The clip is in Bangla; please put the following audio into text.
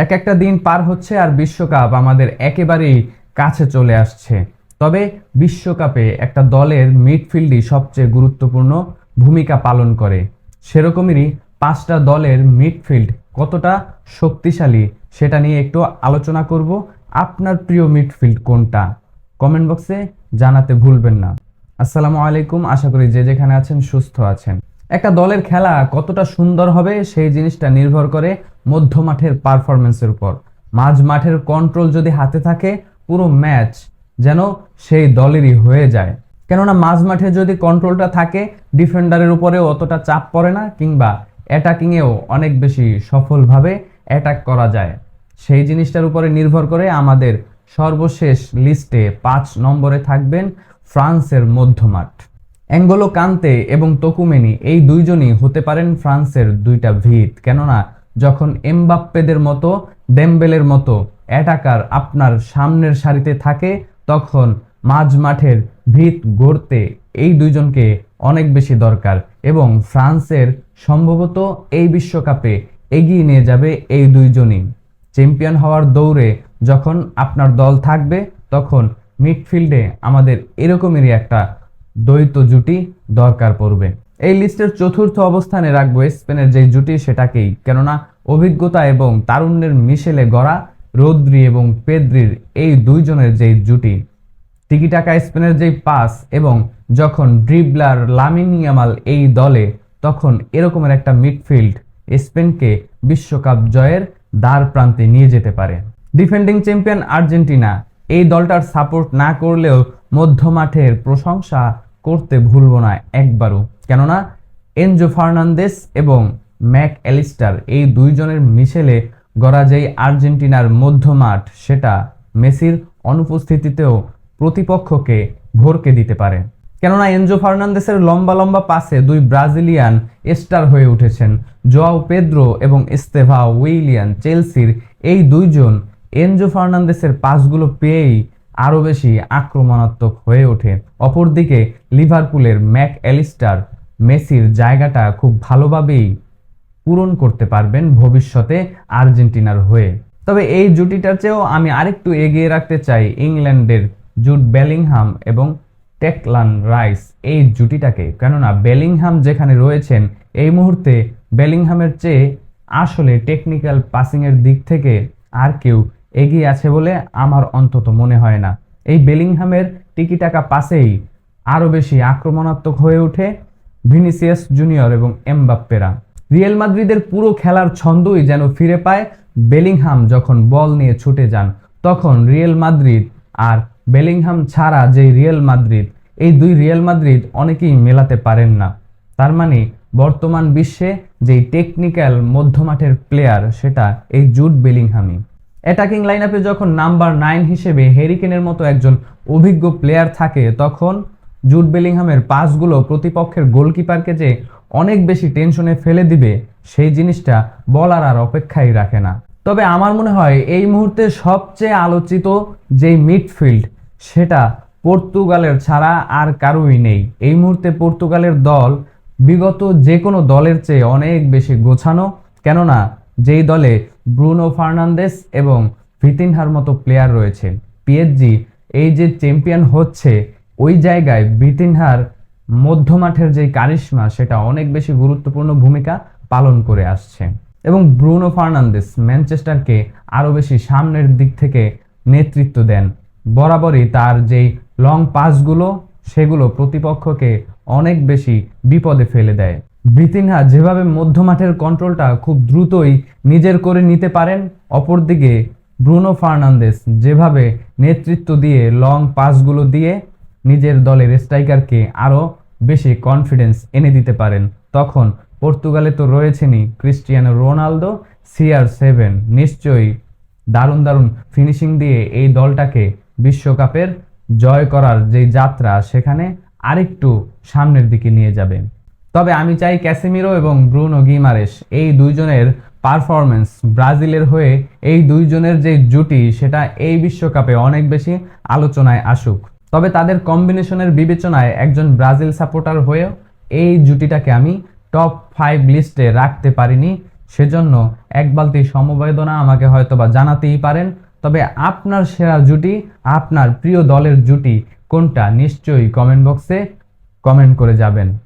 একটা দিন পার হচ্ছে আর বিশ্বকাপ আমাদের একেবারেই কাছে চলে আসছে। তবে বিশ্বকাপে একটা দলের মিডফিল্ডই সবচেয়ে গুরুত্বপূর্ণ ভূমিকা পালন করে। সেরকমেরই 5টা দলের মিডফিল্ড কতটা শক্তিশালী সেটা নিয়ে একটু আলোচনা করব। আপনার প্রিয় মিডফিল্ড কোনটা? কমেন্ট বক্সে জানাতে ভুলবেন না। আসসালামু আলাইকুম, আশা করি যে যেখানে আছেন সুস্থ আছেন। একটা দলের খেলা কতটা সুন্দর হবে সেই জিনিসটা নির্ভর করে মধ্য মাঠের পারফরমেন্সের উপর। মাঝ মাঠের কন্ট্রোল যদি হাতে থাকে, পুরো ম্যাচ যেন সেই দলেরই হয়ে যায়। কেননা মাঝ মাঠে যদি কন্ট্রোলটা থাকে, ডিফেন্ডারের উপরেও অতটা চাপ পড়ে না, কিংবা অ্যাটাকিংয়েও অনেক বেশি সফলভাবে অ্যাটাক করা যায়। সেই জিনিসটার উপরে নির্ভর করে আমাদের সর্বশেষ লিস্টে 5 নম্বরে থাকবেন ফ্রান্সের মধ্যমাঠ। অ্যাঙ্গোলো কান্তে এবং তোকুমেনি এই দুইজনই হতে পারেন ফ্রান্সের দুইটা ভিত। কেননা যখন এমবাপ্পেদের মতো, ডেম্বেলের মতো অ্যাটাকার আপনার সামনের সারিতে থাকে, তখন মাঝ মাঠের ভিত গড়তে এই দুইজনকে অনেক বেশি দরকার। এবং ফ্রান্সের সম্ভবত এই বিশ্বকাপে এগিয়ে নিয়ে যাবে এই দুইজনই। চ্যাম্পিয়ন হওয়ার দৌড়ে যখন আপনার দল থাকবে, তখন মিডফিল্ডে আমাদের এরকমেরই একটা দ্বৈত জুটি দরকার পড়বে। এই লিস্টের চতুর্থ অবস্থানে রাখবো স্পেনের যে জুটি সেটাকেই। কেননা অভিজ্ঞতা এবং তারুণ্যের মিশেলে গড়া রদ্রি এবং পেদ্রির এই দুইজনের যেই জুটি, টিকিটাকা স্পেনের যেই পাস, এবং যখন ড্রিবলার লামিন ইয়ামাল এই দলে, তখন এরকমের একটা মিডফিল্ড স্পেনকে বিশ্বকাপ জয়ের দ্বার প্রান্তে নিয়ে যেতে পারে। ডিফেন্ডিং চ্যাম্পিয়ন আর্জেন্টিনা এই দলটার সাপোর্ট না করলেও মধ্য মাঠের প্রশংসা করতে ভুলবো না একবারও। কেননা এনজো ফার্নান্দেস এবং ম্যাক অ্যালিস্টার এই দুইজনের মিশেলে গড়া যেই আর্জেন্টিনার মধ্যমাঠ, সেটা মেসির অনুপস্থিতিতেও প্রতিপক্ষকে ভরকে দিতে পারে। কেননা এনজো ফার্নান্দেসের লম্বা লম্বা পাসে দুই ব্রাজিলিয়ান স্টার হয়ে উঠেছেন। জোয়াও পেদ্রো এবং এস্তেভা উইলিয়ান চেলসির এই দুইজন এনজো ফার্নান্দেসের পাসগুলো পেয়েই আরও বেশি আক্রমণাত্মক হয়ে ওঠে। অপরদিকে লিভারপুলের ম্যাক অ্যালিস্টার মেসির জায়গাটা খুব ভালোভাবেই পূরণ করতে পারবেন ভবিষ্যতে আর্জেন্টিনার হয়ে। তবে এই জুটিটার চেয়েও আমি আরেকটু এগিয়ে রাখতে চাই ইংল্যান্ডের জুড বেলিংহাম এবং টেকলান রাইস এই জুটিটাকে। কেননা বেলিংহাম যেখানে রয়েছেন, এই মুহূর্তে বেলিংহামের চেয়ে আসলে টেকনিক্যাল পাসিংয়ের দিক থেকে আর কেউ এগিয়ে আছে বলে আমার অন্তত মনে হয় না। এই বেলিংহামের টিকিটাকা পাসেই আরও বেশি আক্রমণাত্মক হয়ে ওঠে ভিনিসিয়াস জুনিয়র এবং এমবাপ্পেরা। রিয়াল মাদ্রিদের পুরো খেলার ছন্দই যেন ফিরে পায় বেলিংহাম যখন বল নিয়ে ছুটে যান। তখন রিয়াল মাদ্রিদ আর বেলিংহাম ছাড়া যে রিয়াল মাদ্রিদ, এই দুই রিয়াল মাদ্রিদ অনেকেই মেলাতে পারেন না। তার মানে বর্তমান বিশ্বে যেই টেকনিক্যাল মধ্যমাঠের প্লেয়ার, সেটা এই জুড বেলিংহামই। অ্যাটাকিং লাইনআপে যখন নাম্বার 9 হিসেবে হ্যারি কেনের মতো একজন অভিজ্ঞ প্লেয়ার থাকে, তখন জুড বেলিংহামের পাসগুলো প্রতিপক্ষের গোলকিপারকে যে অনেক বেশি টেনশনে ফেলে দিবে, সেই জিনিসটা বলার আর অপেক্ষাই রাখে না। তবে আমার মনে হয় এই মুহূর্তে সবচেয়ে আলোচিত যেই মিডফিল্ড, সেটা পর্তুগালের ছাড়া আর কারোই নেই। এই মুহূর্তে পর্তুগালের দল বিগত যে কোনো দলের চেয়ে অনেক বেশি গোছানো। কেননা যেই দলে ব্রুনো ফার্নান্দেস এবং ভিতিনহার মতো প্লেয়ার রয়েছে, পিএসজি এই যে চ্যাম্পিয়ন হচ্ছে, ওই জায়গায় ভিতিনহার মধ্যমাঠের যে কারিশমা, সেটা অনেক বেশি গুরুত্বপূর্ণ ভূমিকা পালন করে আসছে। এবং ব্রুনো ফার্নান্দেস ম্যানচেস্টারকে আরও বেশি সামনের দিক থেকে নেতৃত্ব দেন। বরাবরই তার যেই লং পাসগুলো, সেগুলো প্রতিপক্ষকে অনেক বেশি বিপদে ফেলে দেয়। ভিতিনহা যেভাবে মধ্যমাঠের কন্ট্রোলটা খুব দ্রুতই নিজের করে নিতে পারেন, অপরদিকে ব্রুনো ফার্নান্দেস যেভাবে নেতৃত্ব দিয়ে লং পাসগুলো দিয়ে নিজের দলের স্ট্রাইকারকে আরও বেশি কনফিডেন্স এনে দিতে পারেন, তখন পর্তুগালে তো রয়েছেনই ক্রিস্টিয়ানো রোনালদো, CR7 নিশ্চয়ই দারুণ দারুণ ফিনিশিং দিয়ে এই দলটাকে বিশ্বকাপের জয় করার যেই যাত্রা, সেখানে আরেকটু সামনের দিকে নিয়ে যাবে। তবে আমি চাই ক্যাসেমিরো এবং ব্রুনো গিমারেশ এই দুইজনের পারফরমেন্স ব্রাজিলের হয়ে, এই দুইজনের যে জুটি, সেটা এই বিশ্বকাপে অনেক বেশি আলোচনায় আসুক। তবে তাদের কম্বিনেশনের বিবেচনায় একজন ব্রাজিল সাপোর্টার হয়েও এই জুটিটাকে আমি টপ 5 লিস্টে রাখতে পারিনি সেজন্য এক বালতি সমবেদনা আমাকে হয়তোবা জানাতেই পারেন। তবে আপনার সেরা জুটি, আপনার প্রিয় দলের জুটি কোনটা নিশ্চয়ই কমেন্ট বক্সে কমেন্ট করে যাবেন।